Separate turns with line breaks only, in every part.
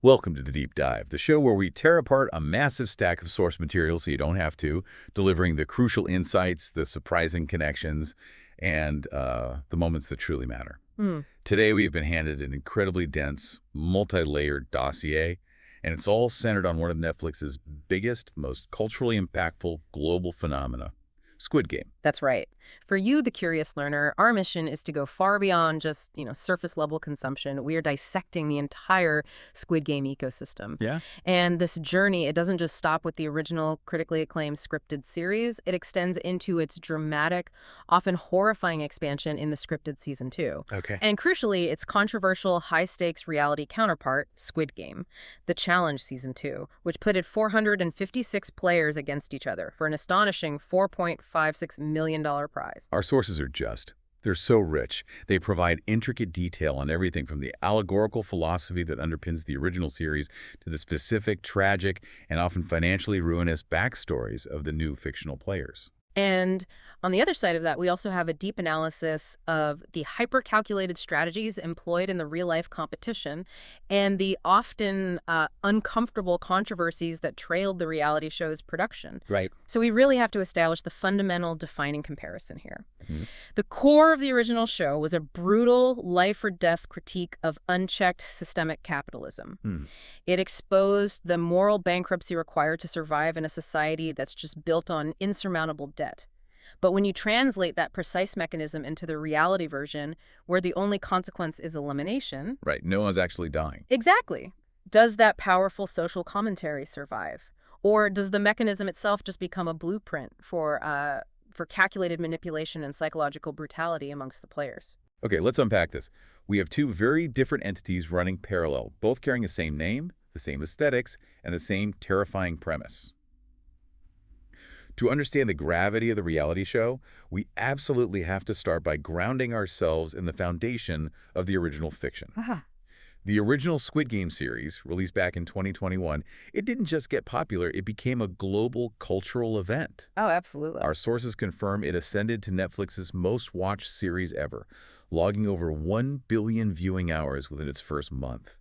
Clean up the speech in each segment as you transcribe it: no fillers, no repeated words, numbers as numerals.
Welcome to The Deep Dive, the show where we tear apart a massive stack of source material so you don't have to, delivering the crucial insights, the surprising connections, and the moments that truly matter. Today, we've been handed an incredibly dense, multi-layered dossier, and it's all centered on one of Netflix's biggest, most culturally impactful global phenomena, Squid Game.
That's right. For you, the curious learner, our mission is to go far beyond just, surface level consumption. We are dissecting the entire Squid Game ecosystem.
Yeah?
And this journey, it doesn't just stop with the original critically acclaimed scripted series. It extends into its dramatic, often horrifying expansion in the scripted season 2.
Okay.
And crucially, its controversial high-stakes reality counterpart, Squid Game, The Challenge Season 2, which pitted 456 players against each other for an astonishing $4.56 million prize.
Our sources are they're so rich. They provide intricate detail on everything from the allegorical philosophy that underpins the original series to the specific, tragic, and often financially ruinous backstories of the new fictional players.
And on the other side of that, we also have a deep analysis of the hyper-calculated strategies employed in the real-life competition and the often uncomfortable controversies that trailed the reality show's production.
Right.
So we really have to establish the fundamental defining comparison here. The core of the original show was a brutal life-or-death critique of unchecked systemic capitalism. It exposed the moral bankruptcy required to survive in a society that's just built on insurmountable debt. But when you translate that precise mechanism into the reality version, where the only consequence is elimination...
Right, no one's actually dying.
Exactly. Does that powerful social commentary survive? Or does the mechanism itself just become a blueprint for calculated manipulation and psychological brutality amongst the players?
Okay, let's unpack this. We have two very different entities running parallel, both carrying the same name, the same aesthetics, and the same terrifying premise. To understand the gravity of the reality show, we absolutely have to start by grounding ourselves in the foundation of the original fiction. The original Squid Game series, released back in 2021, it didn't just get popular, it became a global cultural event.
Oh, absolutely.
Our sources confirm it ascended to Netflix's most-watched series ever, logging over 1 billion viewing hours within its first month.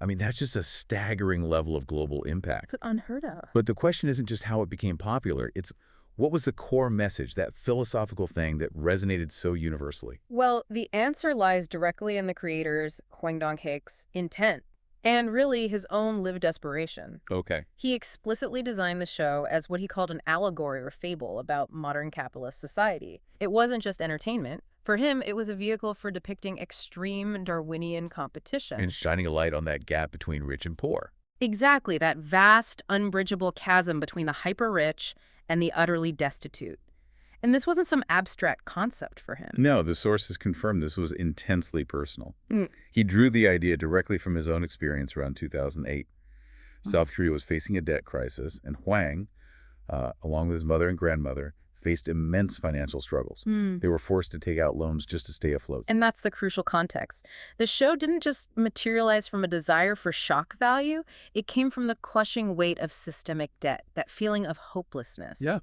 I mean, that's just a staggering level of global impact.
It's unheard of.
But the question isn't just how it became popular, it's what was the core message, that philosophical thing that resonated so universally?
Well, the answer lies directly in the creator's, Hwang Dong-hyuk's, intent, and really his own lived desperation.
Okay.
He explicitly designed the show as what he called an allegory or fable about modern capitalist society. It wasn't just entertainment. For him, it was a vehicle for depicting extreme Darwinian competition.
And shining a light on that gap between rich and poor.
Exactly, that vast, unbridgeable chasm between the hyper-rich and the utterly destitute. And this wasn't some abstract concept for him.
No, the sources confirmed this was intensely personal. He drew the idea directly from his own experience around 2008. South Korea was facing a debt crisis, and Hwang, along with his mother and grandmother, faced immense financial struggles. They were forced to take out loans just to stay afloat.
And that's the crucial context. The show didn't just materialize from a desire for shock value. It came from the crushing weight of systemic debt, that feeling of hopelessness.
Yeah.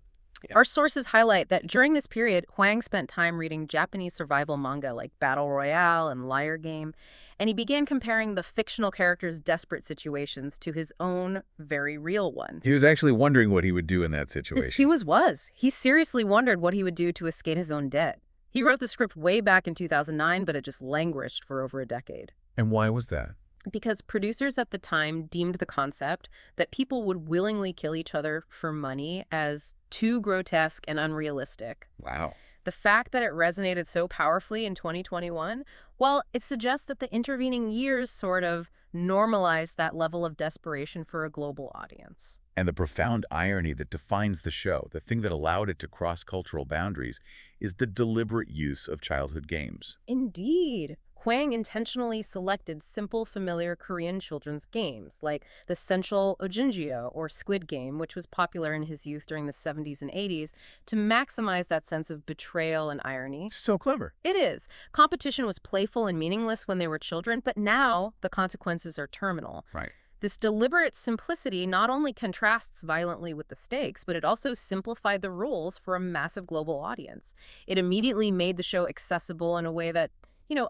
Our sources highlight that during this period, Hwang spent time reading Japanese survival manga like Battle Royale and Liar Game, and he began comparing the fictional characters' desperate situations to his own very real one.
He was actually wondering what he would do in that situation.
He was. He seriously wondered what he would do to escape his own debt. He wrote the script way back in 2009, but it just languished for over a decade.
And why was that?
Because producers at the time deemed the concept that people would willingly kill each other for money as too grotesque and unrealistic.
Wow.
The fact that it resonated so powerfully in 2021, well, it suggests that the intervening years sort of normalized that level of desperation for a global audience.
And the profound irony that defines the show, the thing that allowed it to cross cultural boundaries, is the deliberate use of childhood games.
Indeed. Hwang intentionally selected simple, familiar Korean children's games, like the Sensual Ojinjeo or Squid Game, which was popular in his youth during the 70s and 80s, to maximize that sense of betrayal and irony.
So clever.
It is. Competition was playful and meaningless when they were children, but now the consequences are terminal.
Right.
This deliberate simplicity not only contrasts violently with the stakes, but it also simplified the rules for a massive global audience. It immediately made the show accessible in a way that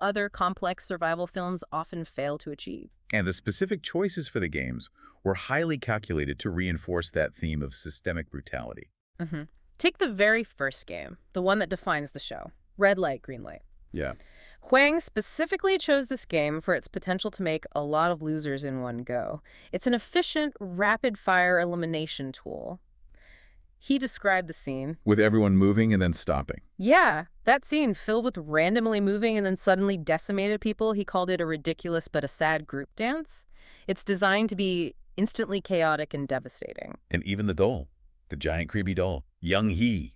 other complex survival films often fail to achieve.
And the specific choices for the games were highly calculated to reinforce that theme of systemic brutality.
Hmm. Take the very first game, the one that defines the show, red light, green light.
Yeah.
Hwang specifically chose this game for its potential to make a lot of losers in one go. It's an efficient, rapid-fire elimination tool. He described the scene.
With everyone moving and then stopping.
Yeah, that scene filled with randomly moving and then suddenly decimated people. He called it a ridiculous but a sad group dance. It's designed to be instantly chaotic and devastating.
And even the doll, the giant creepy doll, Young Hee.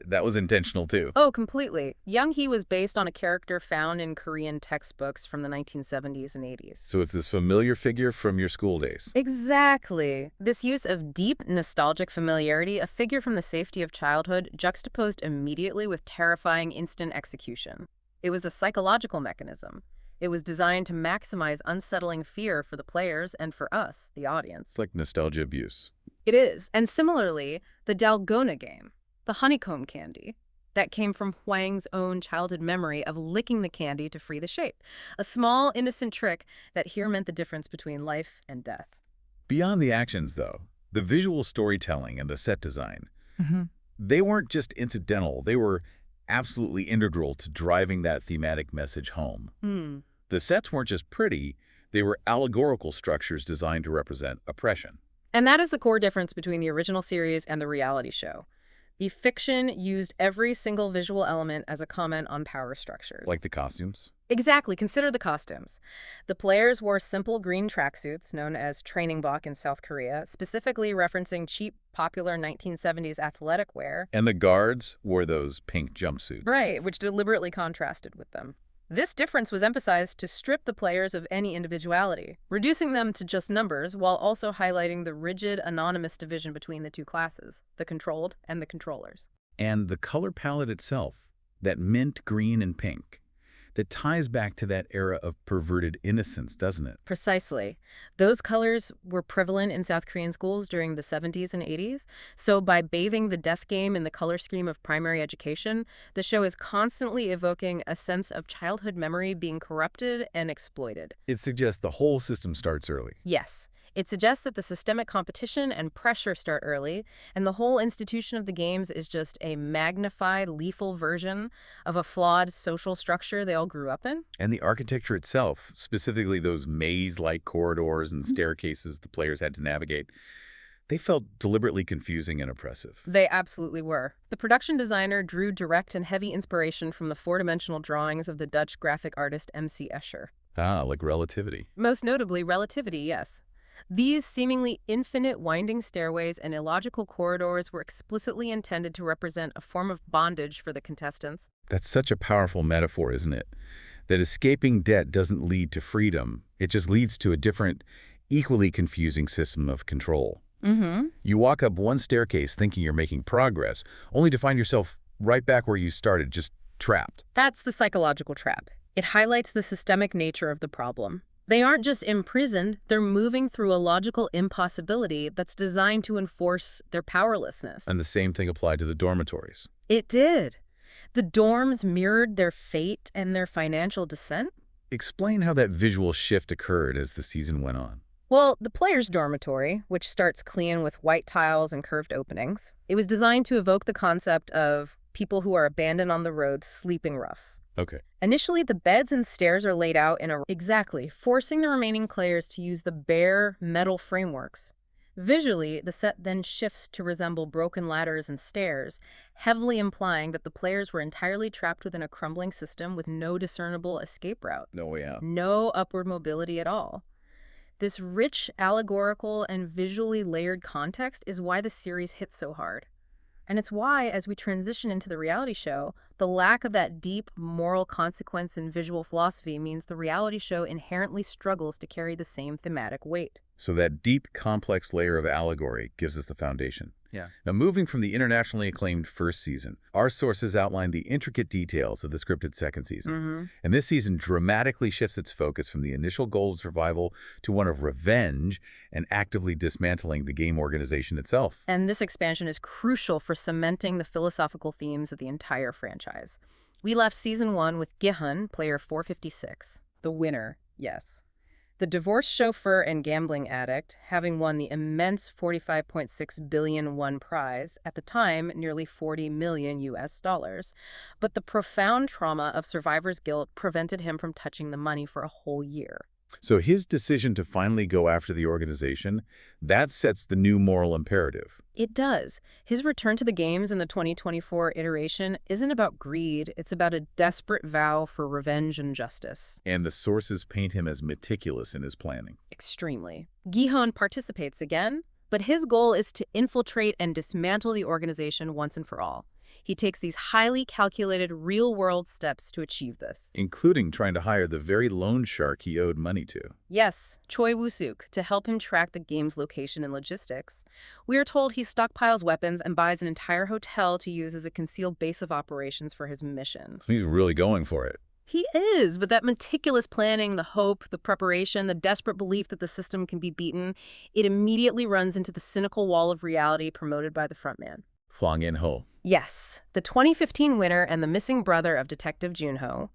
That was intentional too.
Oh, completely. Young Hee was based on a character found in Korean textbooks from the 1970s and 80s.
So it's this familiar figure from your school days.
Exactly. This use of deep, nostalgic familiarity, a figure from the safety of childhood, juxtaposed immediately with terrifying instant execution. It was a psychological mechanism. It was designed to maximize unsettling fear for the players and for us, the audience.
It's like nostalgia abuse.
It is. And similarly, the Dalgona game, the honeycomb candy, that came from Hwang's own childhood memory of licking the candy to free the shape. A small, innocent trick that here meant the difference between life and death.
Beyond the actions, though, the visual storytelling and the set design, they weren't just incidental. They were absolutely integral to driving that thematic message home. The sets weren't just pretty. They were allegorical structures designed to represent oppression.
And that is the core difference between the original series and the reality show. The fiction used every single visual element as a comment on power structures.
Like the costumes?
Exactly. Consider the costumes. The players wore simple green tracksuits known as trainingbok in South Korea, specifically referencing cheap, popular 1970s athletic wear.
And the guards wore those pink jumpsuits.
Right, which deliberately contrasted with them. This difference was emphasized to strip the players of any individuality, reducing them to just numbers while also highlighting the rigid, anonymous division between the two classes, the controlled and the controllers.
And the color palette itself, that mint green and pink, that ties back to that era of perverted innocence, doesn't it?
Precisely. Those colors were prevalent in South Korean schools during the 70s and 80s, so by bathing the death game in the color scheme of primary education, the show is constantly evoking a sense of childhood memory being corrupted and exploited.
It suggests the whole system starts early.
Yes. It suggests that the systemic competition and pressure start early, and the whole institution of the games is just a magnified, lethal version of a flawed social structure they all grew up in.
And the architecture itself, specifically those maze-like corridors and staircases the players had to navigate, they felt deliberately confusing and oppressive.
They absolutely were. The production designer drew direct and heavy inspiration from the four-dimensional drawings of the Dutch graphic artist M.C. Escher.
Ah, like Relativity.
Most notably, Relativity, yes. These seemingly infinite winding stairways and illogical corridors were explicitly intended to represent a form of bondage for the contestants.
That's such a powerful metaphor, isn't it? That escaping debt doesn't lead to freedom. It just leads to a different, equally confusing system of control. You walk up one staircase thinking you're making progress, only to find yourself right back where you started, just trapped.
That's the psychological trap. It highlights the systemic nature of the problem. They aren't just imprisoned, they're moving through a logical impossibility that's designed to enforce their powerlessness.
And the same thing applied to the dormitories.
It did. The dorms mirrored their fate and their financial descent.
Explain how that visual shift occurred as the season went on.
Well, the players' dormitory, which starts clean with white tiles and curved openings, it was designed to evoke the concept of people who are abandoned on the road sleeping rough.
Okay.
Initially, the beds and stairs are laid out in a exactly, forcing the remaining players to use the bare metal frameworks. Visually, the set then shifts to resemble broken ladders and stairs, heavily implying that the players were entirely trapped within a crumbling system with no discernible escape route.
No way out.
No upward mobility at all. This rich, allegorical, and visually layered context is why the series hits so hard. And it's why, as we transition into the reality show, the lack of that deep moral consequence in visual philosophy means the reality show inherently struggles to carry the same thematic weight.
So that deep, complex layer of allegory gives us the foundation.
Yeah.
Now, moving from the internationally acclaimed first season, our sources outline the intricate details of the scripted second season. And this season dramatically shifts its focus from the initial goal of survival to one of revenge and actively dismantling the game organization itself.
And this expansion is crucial for cementing the philosophical themes of the entire franchise. We left Season 1 with Gi-hun, player 456. The winner, yes. The divorced chauffeur and gambling addict, having won the immense 45.6 billion won prize, at the time nearly 40 million US dollars. But the profound trauma of survivor's guilt prevented him from touching the money for a whole year.
So his decision to finally go after the organization, that sets the new moral imperative.
It does. His return to the games in the 2024 iteration isn't about greed. It's about a desperate vow for revenge and justice.
And the sources paint him as meticulous in his planning.
Extremely. Gi-hun participates again, but his goal is to infiltrate and dismantle the organization once and for all. He takes these highly calculated, real-world steps to achieve this.
Including trying to hire the very loan shark he owed money to.
Yes, Choi Woo-suk, to help him track the game's location and logistics. We are told he stockpiles weapons and buys an entire hotel to use as a concealed base of operations for his mission.
So he's really going for it.
He is, but that meticulous planning, the hope, the preparation, the desperate belief that the system can be beaten, it immediately runs into the cynical wall of reality promoted by the frontman.
Hwang In-ho.
Yes, the 2015 winner and the missing brother of Detective Junho.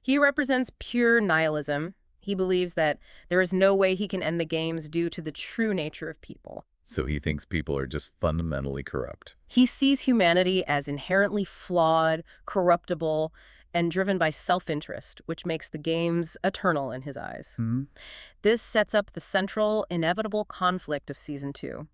He represents pure nihilism. He believes that there is no way he can end the games due to the true nature of people.
So he thinks people are just fundamentally corrupt.
He sees humanity as inherently flawed, corruptible, and driven by self-interest, which makes the games eternal in his eyes. This sets up the central, inevitable conflict of Season 2.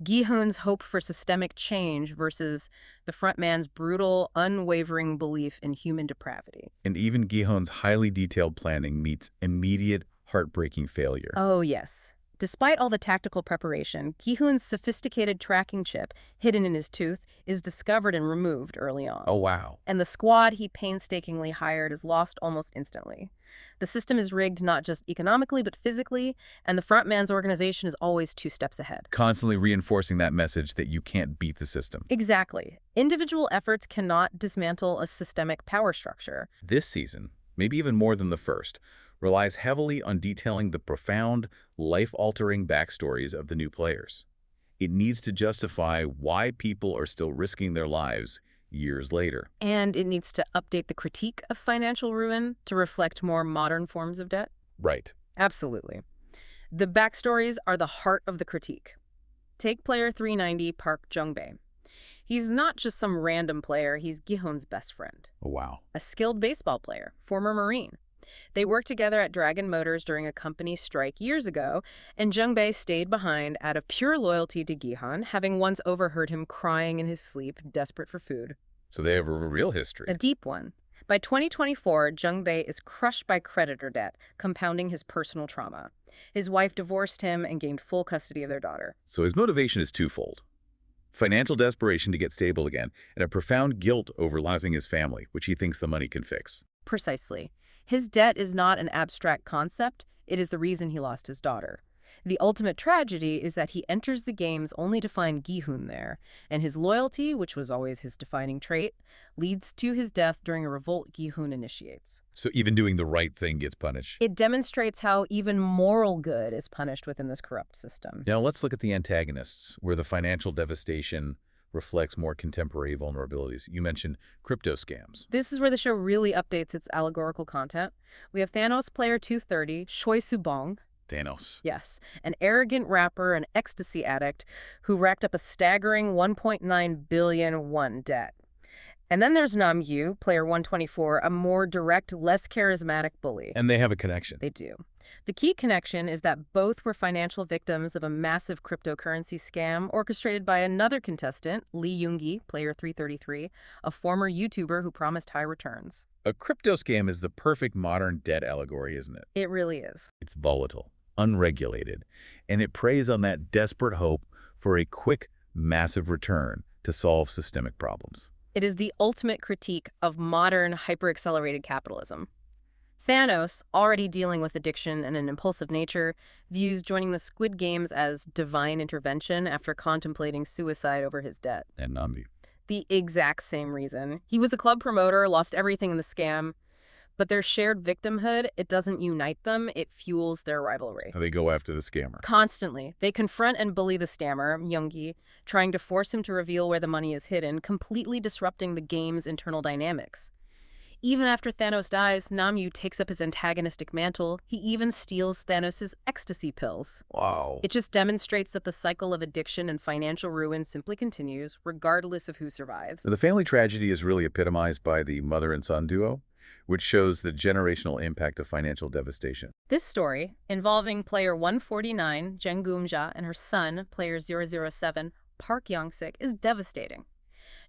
Gi-hun's hope for systemic change versus the frontman's brutal, unwavering belief in human depravity.
And even Gi-hun's highly detailed planning meets immediate, heartbreaking failure.
Oh, yes. Despite all the tactical preparation, Gi-hun's sophisticated tracking chip, hidden in his tooth, is discovered and removed early on.
Oh, wow.
And the squad he painstakingly hired is lost almost instantly. The system is rigged not just economically but physically, and the frontman's organization is always 2 steps ahead.
Constantly reinforcing that message that you can't beat the system.
Exactly. Individual efforts cannot dismantle a systemic power structure.
This season, maybe even more than the first, relies heavily on detailing the profound, life-altering backstories of the new players. It needs to justify why people are still risking their lives years later.
And it needs to update the critique of financial ruin to reflect more modern forms of debt.
Right.
Absolutely. The backstories are the heart of the critique. Take player 390 Park Jung-bae. He's not just some random player, he's Gi-hun's best friend.
Oh, wow.
A skilled baseball player, former Marine. They worked together at Dragon Motors during a company strike years ago, and Jung-bae stayed behind out of pure loyalty to Gi-hun, having once overheard him crying in his sleep, desperate for food.
So they have a real history.
A deep one. By 2024, Jung-bae is crushed by creditor debt, compounding his personal trauma. His wife divorced him and gained full custody of their daughter.
So his motivation is twofold. Financial desperation to get stable again, and a profound guilt over losing his family, which he thinks the money can fix.
Precisely. His debt is not an abstract concept, it is the reason he lost his daughter. The ultimate tragedy is that he enters the games only to find Gi-hun there, and his loyalty, which was always his defining trait, leads to his death during a revolt Gi-hun initiates.
So even doing the right thing gets punished.
It demonstrates how even moral good is punished within this corrupt system.
Now let's look at the antagonists, where the financial devastation reflects more contemporary vulnerabilities. You mentioned crypto scams.
This is where the show really updates its allegorical content. We have Thanos player 230, Choi Soo-bong.
Thanos.
Yes, an arrogant rapper and ecstasy addict who racked up a staggering 1.9 billion won debt. And then there's Nam-yu, player 124, a more direct, less charismatic bully.
And they have a connection.
They do. The key connection is that both were financial victims of a massive cryptocurrency scam orchestrated by another contestant, Lee Yoon-gi, player 333, a former YouTuber who promised high returns.
A crypto scam is the perfect modern debt allegory, isn't it?
It really is.
It's volatile, unregulated, and it preys on that desperate hope for a quick, massive return to solve systemic problems.
It is the ultimate critique of modern, hyper-accelerated capitalism. Thanos, already dealing with addiction and an impulsive nature, views joining the Squid Games as divine intervention after contemplating suicide over his debt.
And Nambi.
The exact same reason. He was a club promoter, lost everything in the scam, but their shared victimhood, it doesn't unite them, it fuels their rivalry.
They go after the scammer.
Constantly. They confront and bully the scammer, Yoongi, trying to force him to reveal where the money is hidden, completely disrupting the game's internal dynamics. Even after Thanos dies, Namyu takes up his antagonistic mantle. He even steals Thanos' ecstasy pills.
Wow.
It just demonstrates that the cycle of addiction and financial ruin simply continues, regardless of who survives.
The family tragedy is really epitomized by the mother and son duo, which shows the generational impact of financial devastation.
This story, involving player 149, Jang Geum-ja, and her son, player 007, Park Young-sik, is devastating.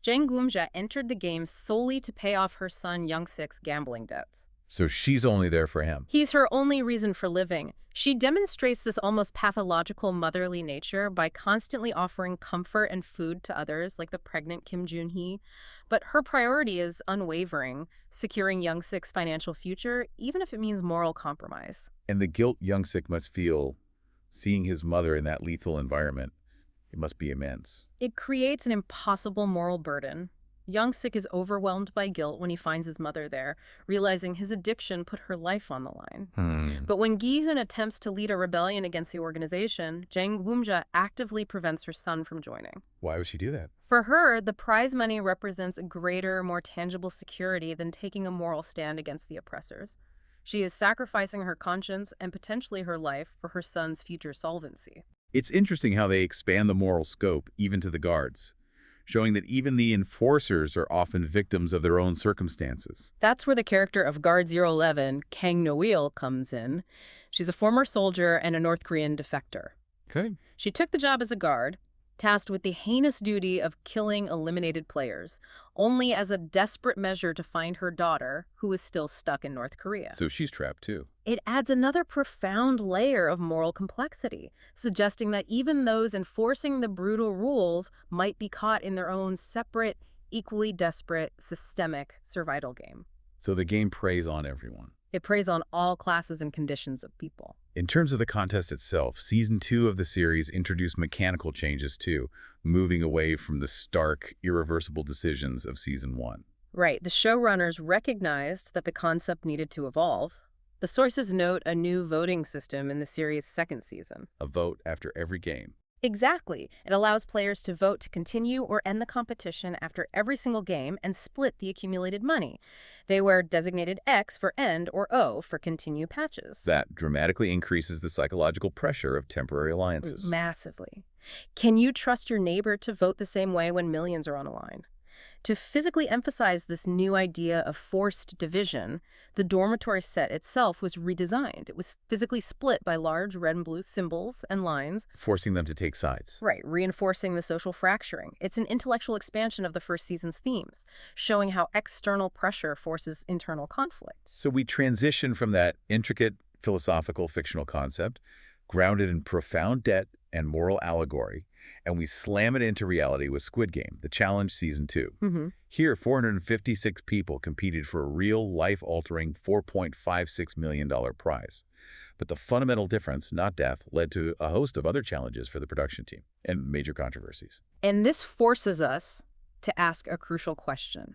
Jang Geum-ja entered the game solely to pay off her son Young-sik's gambling debts.
So she's only there for him.
He's her only reason for living. She demonstrates this almost pathological motherly nature by constantly offering comfort and food to others, like the pregnant Kim Joon-hee. But her priority is unwavering, securing Young-sik's financial future, even if it means moral compromise.
And the guilt Young-sik must feel seeing his mother in that lethal environment, it must be immense.
It creates an impossible moral burden. Young-sik is overwhelmed by guilt when he finds his mother there, realizing his addiction put her life on the line. But when Gi-hun attempts to lead a rebellion against the organization, Jang Geum-ja actively prevents her son from joining.
Why would she do that?
For her, the prize money represents a greater, more tangible security than taking a moral stand against the oppressors. She is sacrificing her conscience and potentially her life for her son's future solvency.
It's interesting how they expand the moral scope even to the guards, showing that even the enforcers are often victims of their own circumstances.
That's where the character of Guard 011, Kang No-il, comes in. She's a former soldier and a North Korean defector.
Okay.
She took the job as a guard, tasked with the heinous duty of killing eliminated players, only as a desperate measure to find her daughter, who is still stuck in North Korea.
So she's trapped too.
It adds another profound layer of moral complexity, suggesting that even those enforcing the brutal rules might be caught in their own separate, equally desperate, systemic survival game.
So the game preys on everyone.
It preys on all classes and conditions of people.
In terms of the contest itself, Season 2 of the series introduced mechanical changes too, moving away from the stark, irreversible decisions of Season 1.
Right. The showrunners recognized that the concept needed to evolve. The sources note a new voting system in the series' second season.
A vote after every game.
Exactly. It allows players to vote to continue or end the competition after every single game and split the accumulated money. They wear designated X for end or O for continue patches.
That dramatically increases the psychological pressure of temporary alliances.
Massively. Can you trust your neighbor to vote the same way when millions are on the line? To physically emphasize this new idea of forced division, the dormitory set itself was redesigned. It was physically split by large red and blue symbols and lines.
Forcing them to take sides.
Right, reinforcing the social fracturing. It's an intellectual expansion of the first season's themes, showing how external pressure forces internal conflict.
So we transition from that intricate philosophical fictional concept, grounded in profound debt and moral allegory, and we slam it into reality with Squid Game, The Challenge Season 2. Here, 456 people competed for a real, life-altering $4.56 million prize. But the fundamental difference, not death, led to a host of other challenges for the production team and major controversies.
And this forces us to ask a crucial question.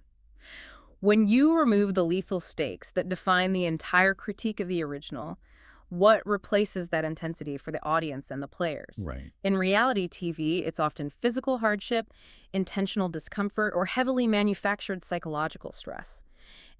When you remove the lethal stakes that define the entire critique of the original, what replaces that intensity for the audience and the players?
Right.
In reality TV, it's often physical hardship, intentional discomfort, or heavily manufactured psychological stress.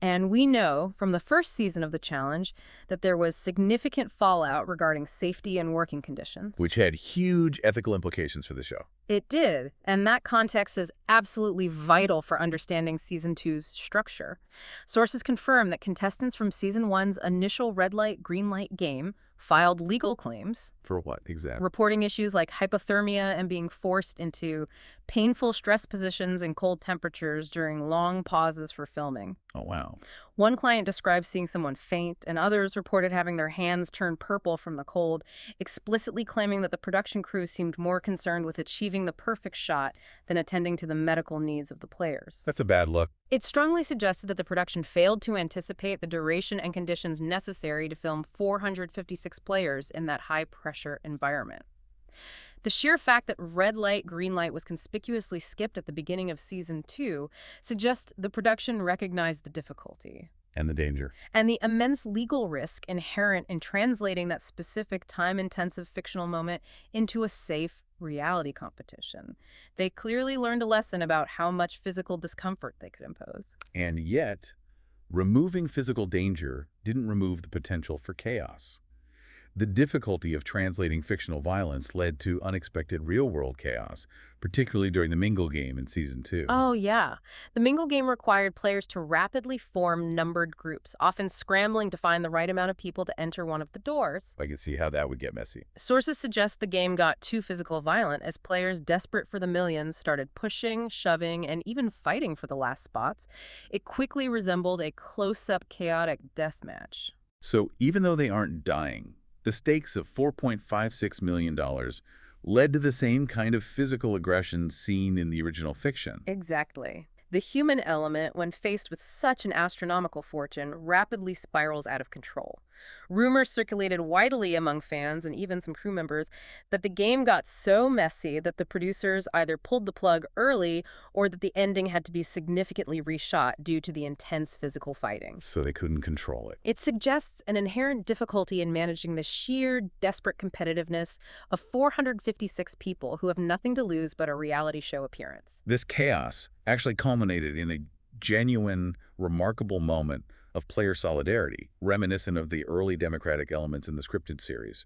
And we know from the first season of The Challenge that there was significant fallout regarding safety and working conditions.
Which had huge ethical implications for the show.
It did, and that context is absolutely vital for understanding Season 2's structure. Sources confirm that contestants from Season 1's initial red light, green light game filed legal claims.
For what exactly?
Reporting issues like hypothermia and being forced into painful stress positions and cold temperatures during long pauses for filming.
Oh, wow.
One client described seeing someone faint, and others reported having their hands turn purple from the cold, explicitly claiming that the production crew seemed more concerned with achieving the perfect shot than attending to the medical needs of the players.
That's a bad look.
It strongly suggested that the production failed to anticipate the duration and conditions necessary to film 456 players in that high-pressure environment. The sheer fact that red light, green light was conspicuously skipped at the beginning of Season 2 suggests the production recognized the difficulty.
And the danger.
And the immense legal risk inherent in translating that specific time-intensive fictional moment into a safe reality competition. They clearly learned a lesson about how much physical discomfort they could impose.
And yet, Removing physical danger didn't remove the potential for chaos. The difficulty of translating fictional violence led to unexpected real-world chaos, particularly during the Mingle game in Season 2.
Oh, yeah. The Mingle game required players to rapidly form numbered groups, often scrambling to find the right amount of people to enter one of the doors.
I can see how that would get messy.
Sources suggest the game got too physical violent as players desperate for the millions started pushing, shoving, and even fighting for the last spots. It quickly resembled a close-up chaotic deathmatch.
So even though they aren't dying, the stakes of $4.56 million led to the same kind of physical aggression seen in the original fiction.
Exactly. The human element, when faced with such an astronomical fortune, rapidly spirals out of control. Rumors circulated widely among fans and even some crew members that the game got so messy that the producers either pulled the plug early or that the ending had to be significantly reshot due to the intense physical fighting.
So they couldn't control it.
It suggests an inherent difficulty in managing the sheer, desperate competitiveness of 456 people who have nothing to lose but a reality show appearance.
This chaos actually culminated in a genuine, remarkable moment of player solidarity, reminiscent of the early democratic elements in the scripted series.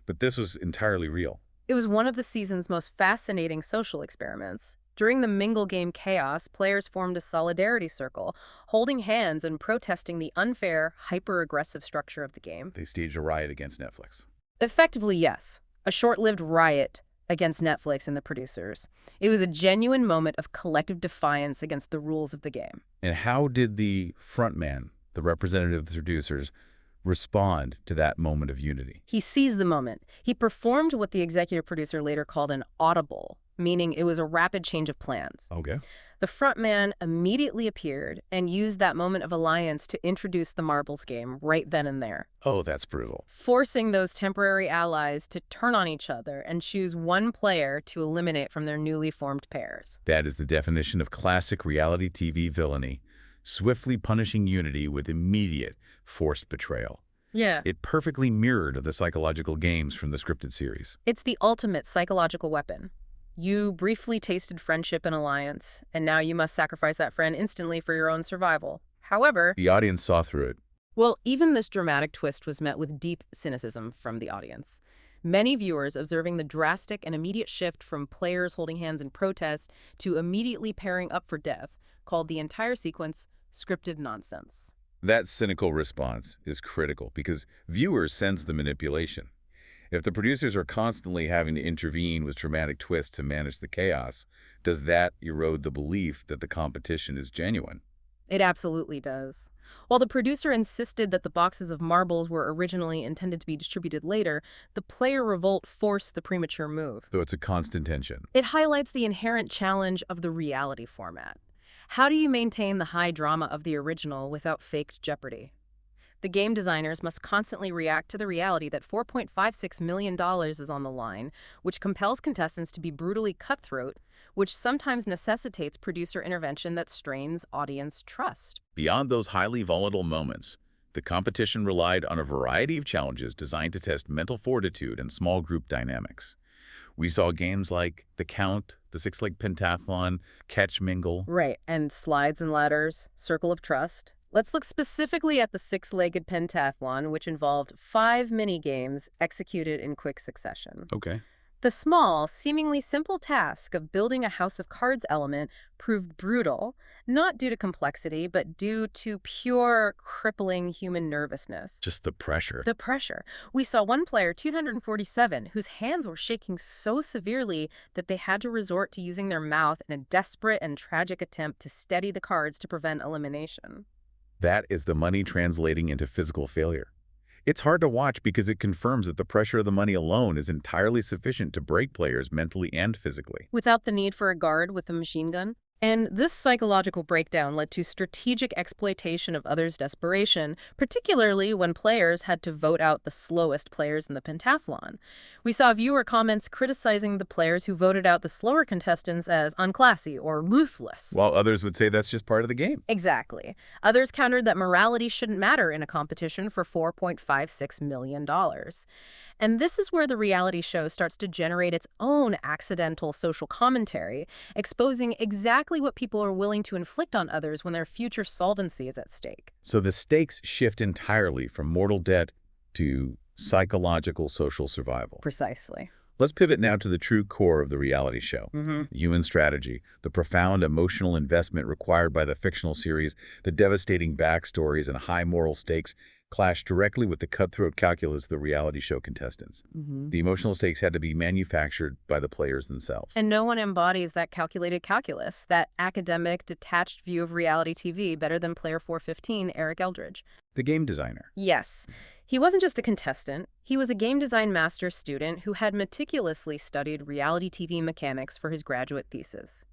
But this was entirely real.
It was one of the season's most fascinating social experiments. During the Mingle game chaos, players formed a solidarity circle, holding hands and protesting the unfair, hyper-aggressive structure of the game.
They staged a riot against Netflix.
Effectively, yes. A short-lived riot against Netflix and the producers. It was a genuine moment of collective defiance against the rules of the game.
And how did the frontman, the representative of the producers, respond to that moment of unity?
He seized the moment. He performed what the executive producer later called an audible, meaning it was a rapid change of plans.
Okay.
The frontman immediately appeared and used that moment of alliance to introduce the marbles game right then and there,
Oh, that's brutal.
forcing those temporary allies to turn on each other and choose one player to eliminate from their newly formed pairs.
That is the definition of classic reality TV villainy, swiftly punishing unity with immediate, forced betrayal.
Yeah.
It perfectly mirrored the psychological games from the scripted series.
It's the ultimate psychological weapon. You briefly tasted friendship and alliance, and now you must sacrifice that friend instantly for your own survival. However,
The audience saw through it.
well, even this dramatic twist was met with deep cynicism from the audience. Many viewers observing the drastic and immediate shift from players holding hands in protest to immediately pairing up for death called the entire sequence scripted nonsense.
That cynical response is critical because viewers sense the manipulation. If the producers are constantly having to intervene with dramatic twists to manage the chaos, does that erode the belief that the competition is genuine?
It absolutely does. While the producer insisted that the boxes of marbles were originally intended to be distributed later, the player revolt forced the premature move.
So it's a constant tension.
It highlights the inherent challenge of the reality format. How do you maintain the high drama of the original without faked jeopardy? The game designers must constantly react to the reality that $4.56 million is on the line, which compels contestants to be brutally cutthroat, which sometimes necessitates producer intervention that strains audience trust.
Beyond those highly volatile moments, the competition relied on a variety of challenges designed to test mental fortitude and small group dynamics. We saw games like The Count, the six-leg pentathlon, Catch Mingle.
Right, and slides and ladders, circle of trust. Let's look specifically at the six-legged pentathlon, which involved 5 mini-games executed in quick succession.
Okay.
The small, seemingly simple task of building a house of cards element proved brutal, not due to complexity, but due to pure, crippling human nervousness.
Just the pressure.
The pressure. We saw one player, 247, whose hands were shaking so severely that they had to resort to using their mouth in a desperate and tragic attempt to steady the cards to prevent elimination.
That is the money translating into physical failure. It's hard to watch because it confirms that the pressure of the money alone is entirely sufficient to break players mentally and physically.
Without the need for a guard with a machine gun? And this psychological breakdown led to strategic exploitation of others' desperation, particularly when players had to vote out the slowest players in the pentathlon. We saw viewer comments criticizing the players who voted out the slower contestants as unclassy or ruthless.
While others would say that's just part of the game.
Exactly. Others countered that morality shouldn't matter in a competition for $4.56 million. And this is where the reality show starts to generate its own accidental social commentary, exposing exactly exactly what people are willing to inflict on others when their future solvency is at stake.
So the stakes shift entirely from mortal debt to psychological social survival.
Precisely.
Let's pivot now to the true core of the reality show. Human strategy, the profound emotional investment required by the fictional series, the devastating backstories and high moral stakes clash directly with the cutthroat calculus of the reality show contestants. The emotional stakes had to be manufactured by the players themselves.
And no one embodies that calculated calculus, that academic, detached view of reality TV better than Player 415, Eric Eldridge.
The game designer.
Yes. He wasn't just a contestant. He was a game design master's student who had meticulously studied reality TV mechanics for his graduate thesis.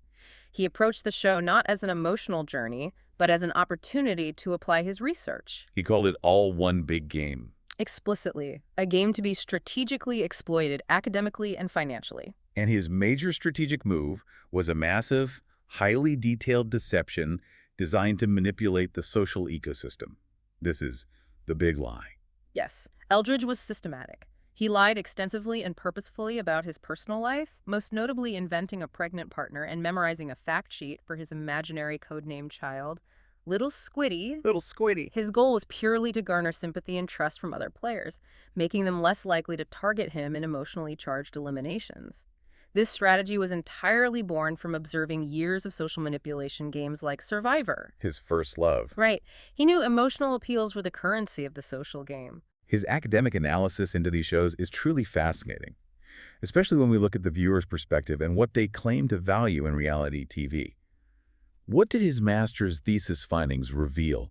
He approached the show not as an emotional journey, but as an opportunity to apply his research.
He called it all one big game.
Explicitly, a game to be strategically exploited academically and financially.
And his major strategic move was a massive, highly detailed deception designed to manipulate the social ecosystem. This is the big lie.
Yes, Eldridge was systematic. He lied extensively and purposefully about his personal life, most notably inventing a pregnant partner and memorizing a fact sheet for his imaginary codenamed child, Little Squiddy.
Little Squiddy.
His goal was purely to garner sympathy and trust from other players, making them less likely to target him in emotionally charged eliminations. This strategy was entirely born from observing years of social manipulation games like Survivor.
His first love.
Right. He knew emotional appeals were the currency of the social game.
His academic analysis into these shows is truly fascinating, especially when we look at the viewer's perspective and what they claim to value in reality TV. What did his master's thesis findings reveal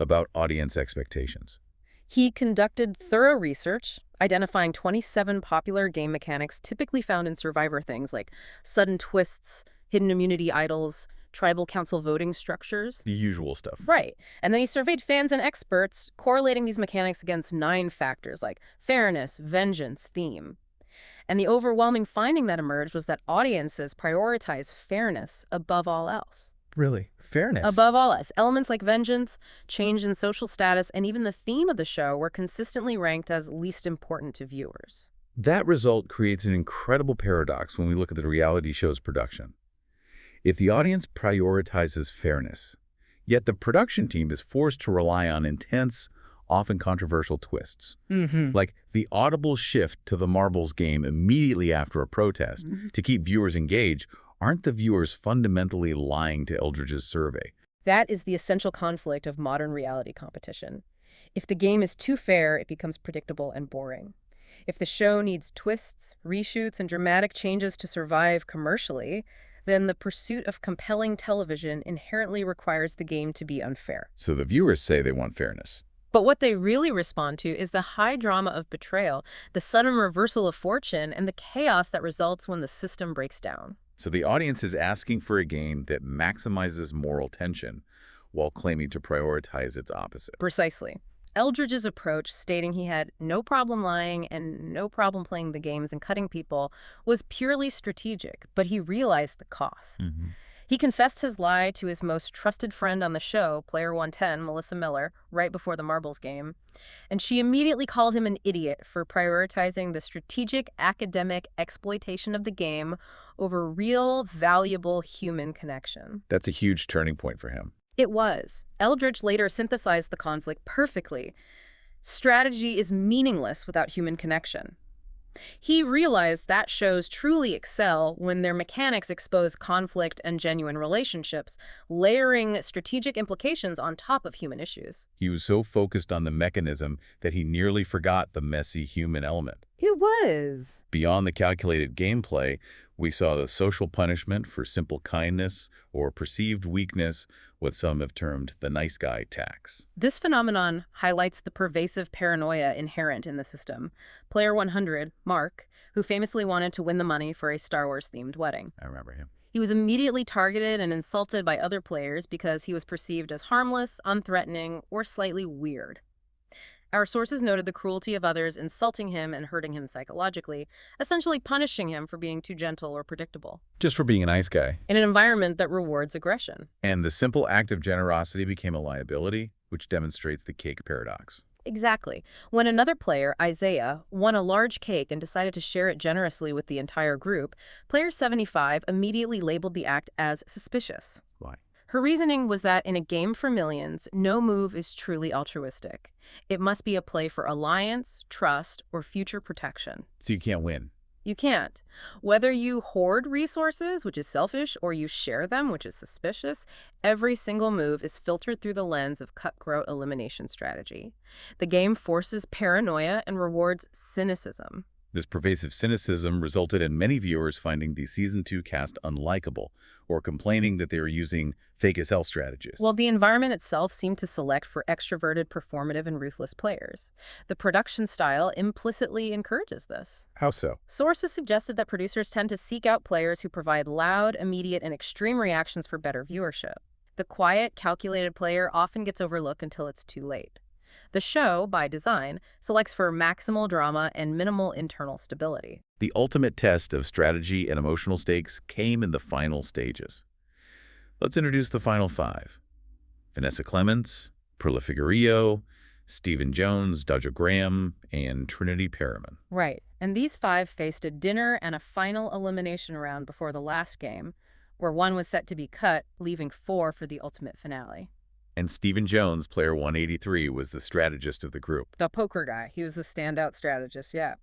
about audience expectations?
He conducted thorough research, identifying 27 popular game mechanics typically found in Survivor, things like sudden twists, hidden immunity idols, tribal council voting structures.
The usual stuff.
Right. And then he surveyed fans and experts, correlating these mechanics against 9 factors like fairness, vengeance, theme. And the overwhelming finding that emerged was that audiences prioritize fairness above all else.
Really? Fairness?
Above all else. Elements like vengeance, change in social status, and even the theme of the show were consistently ranked as least important to viewers.
That result creates an incredible paradox when we look at the reality show's production. If the audience prioritizes fairness, yet the production team is forced to rely on intense, often controversial twists, like the audible shift to the marbles game immediately after a protest to keep viewers engaged, aren't the viewers fundamentally lying to Eldridge's survey?
That is the essential conflict of modern reality competition. If the game is too fair, it becomes predictable and boring. If the show needs twists, reshoots, and dramatic changes to survive commercially, then the pursuit of compelling television inherently requires the game to be unfair.
So the viewers say they want fairness.
But what they really respond to is the high drama of betrayal, the sudden reversal of fortune, and the chaos that results when the system breaks down.
So the audience is asking for a game that maximizes moral tension while claiming to prioritize its opposite.
Precisely. Eldridge's approach, stating he had no problem lying and no problem playing the games and cutting people, was purely strategic, but he realized the cost. He confessed his lie to his most trusted friend on the show, Player 110, Melissa Miller, right before the marbles game, and she immediately called him an idiot for prioritizing the strategic academic exploitation of the game over real, valuable human connection.
That's a huge turning point for him.
It was. Eldridge later synthesized the conflict perfectly. Strategy is meaningless without human connection. He realized that shows truly excel when their mechanics expose conflict and genuine relationships, layering strategic implications on top of human issues.
He was so focused on the mechanism that he nearly forgot the messy human element.
It was.
Beyond the calculated gameplay, we saw the social punishment for simple kindness or perceived weakness, what some have termed the nice guy tax.
This phenomenon highlights the pervasive paranoia inherent in the system. Player 100, Mark, who famously wanted to win the money for a Star Wars-themed wedding.
I remember him.
He was immediately targeted and insulted by other players because he was perceived as harmless, unthreatening, or slightly weird. Our sources noted the cruelty of others insulting him and hurting him psychologically, essentially punishing him for being too gentle or predictable.
Just for being a nice guy.
In an environment that rewards aggression.
And the simple act of generosity became a liability, which demonstrates the cake paradox.
Exactly. When another player, Isaiah, won a large cake and decided to share it generously with the entire group, player 75 immediately labeled the act as suspicious.
Why?
Her reasoning was that in a game for millions, no move is truly altruistic. It must be a play for alliance, trust, or future protection.
So you can't win.
You can't. Whether you hoard resources, which is selfish, or you share them, which is suspicious, every single move is filtered through the lens of cutthroat elimination strategy. The game forces paranoia and rewards cynicism.
This pervasive cynicism resulted in many viewers finding the Season 2 cast unlikable or complaining that they were using fake-as-hell strategies.
Well, the environment itself seemed to select for extroverted, performative, and ruthless players. The production style implicitly encourages this.
How so?
Sources suggested that producers tend to seek out players who provide loud, immediate, and extreme reactions for better viewership. The quiet, calculated player often gets overlooked until it's too late. The show, by design, selects for maximal drama and minimal internal stability.
The ultimate test of strategy and emotional stakes came in the final stages. Let's introduce the final five. Vanessa Clements, Perla Figueroa, Stephen Jones, Dodger Graham, and Trinity Perriman.
Right, and these five faced a dinner and a final elimination round before the last game, where one was set to be cut, leaving 4 for the ultimate finale.
And Stephen Jones, player 183, was the strategist of the group.
The poker guy. He was the standout strategist, yeah.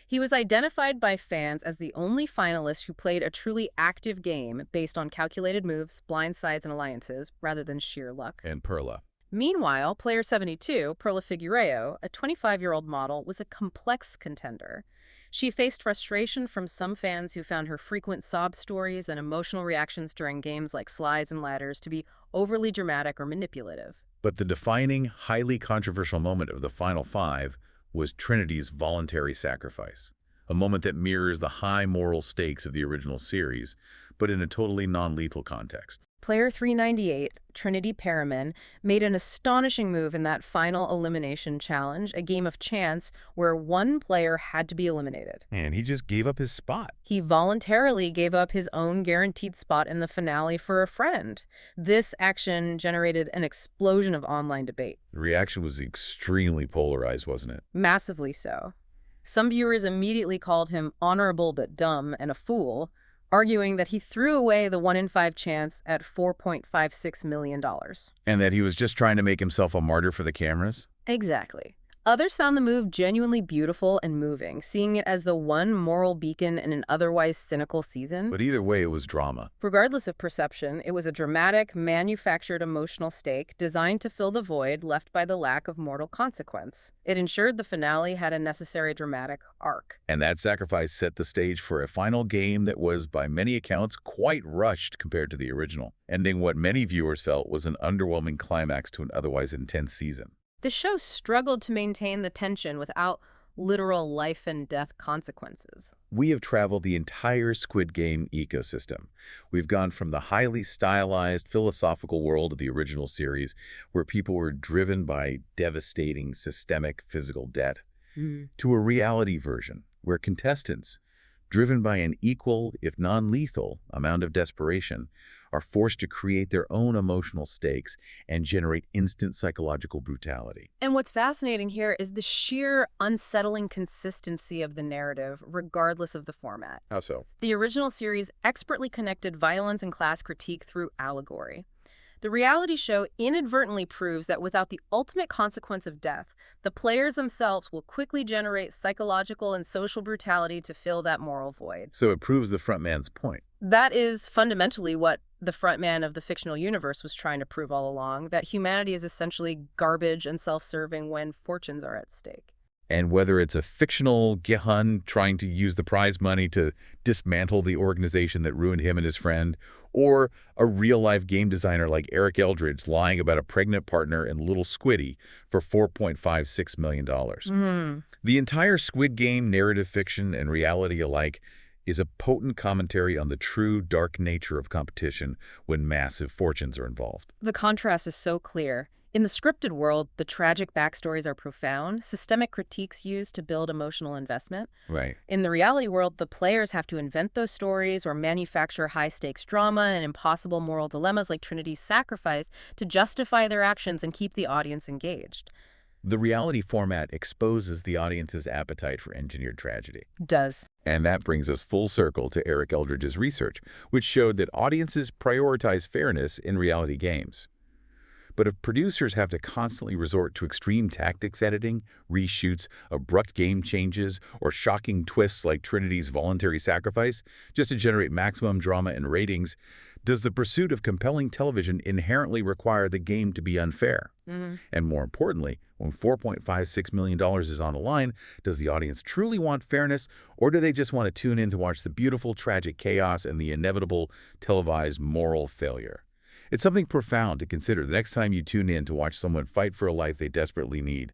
He was identified by fans as the only finalist who played a truly active game based on calculated moves, blind sides, and alliances, rather than sheer luck.
And Perla.
Meanwhile, player 72, Perla Figueroa, a 25-year-old model, was a complex contender. She faced frustration from some fans who found her frequent sob stories and emotional reactions during games like Slides and Ladders to be overly dramatic or manipulative.
But the defining, highly controversial moment of the final five was Trinity's voluntary sacrifice, a moment that mirrors the high moral stakes of the original series, but in a totally non-lethal context.
Player 398, Trinity Perriman, made an astonishing move in that final elimination challenge, a game of chance where one player had to be eliminated.
And he just gave up his spot.
He voluntarily gave up his own guaranteed spot in the finale for a friend. This action generated an explosion of online debate.
The reaction was extremely polarized, wasn't it?
Massively so. Some viewers immediately called him honorable but dumb and a fool, arguing that he threw away the 1 in 5 chance at $4.56 million.
And that he was just trying to make himself a martyr for the cameras?
Exactly. Others found the move genuinely beautiful and moving, seeing it as the one moral beacon in an otherwise cynical season.
But either way, it was drama.
Regardless of perception, it was a dramatic, manufactured emotional stake designed to fill the void left by the lack of mortal consequence. It ensured the finale had a necessary dramatic arc.
And that sacrifice set the stage for a final game that was, by many accounts, quite rushed compared to the original, ending what many viewers felt was an underwhelming climax to an otherwise intense season.
The show struggled to maintain the tension without literal life and death consequences.
We have traveled the entire Squid Game ecosystem. We've gone from the highly stylized, philosophical world of the original series, where people were driven by devastating systemic physical debt, to a reality version, where contestants, driven by an equal, if non-lethal, amount of desperation, are forced to create their own emotional stakes and generate instant psychological brutality.
And what's fascinating here is the sheer unsettling consistency of the narrative, regardless of the format.
How so?
The original series expertly connected violence and class critique through Allegory. The reality show inadvertently proves that without the ultimate consequence of death, the players themselves will quickly generate psychological and social brutality to fill that moral void.
So it proves the frontman's point.
That is fundamentally what the frontman of the fictional universe was trying to prove all along, that humanity is essentially garbage and self-serving when fortunes are at stake.
And whether it's a fictional Gihun trying to use the prize money to dismantle the organization that ruined him and his friend, or a real-life game designer like Eric Eldridge lying about a pregnant partner in Little Squiddy for $4.56 million. The entire Squid Game narrative fiction and reality alike is a potent commentary on the true dark nature of competition when massive fortunes are involved.
The contrast is so clear. In the scripted world, the tragic backstories are profound, systemic critiques used to build emotional investment.
Right.
In the reality world, the players have to invent those stories or manufacture high-stakes drama and impossible moral dilemmas like Trinity's sacrifice to justify their actions and keep the audience engaged.
The reality format exposes the audience's appetite for engineered tragedy.
Does.
And that brings us full circle to Eric Eldridge's research, which showed that audiences prioritize fairness in reality games. But if producers have to constantly resort to extreme tactics editing, reshoots, abrupt game changes, or shocking twists like Trinity's voluntary sacrifice, just to generate maximum drama and ratings, does the pursuit of compelling television inherently require the game to be unfair? And more importantly, when $4.56 million is on the line, does the audience truly want fairness, or do they just want to tune in to watch the beautiful, tragic chaos and the inevitable televised moral failure? It's something profound to consider the next time you tune in to watch someone fight for a life they desperately need.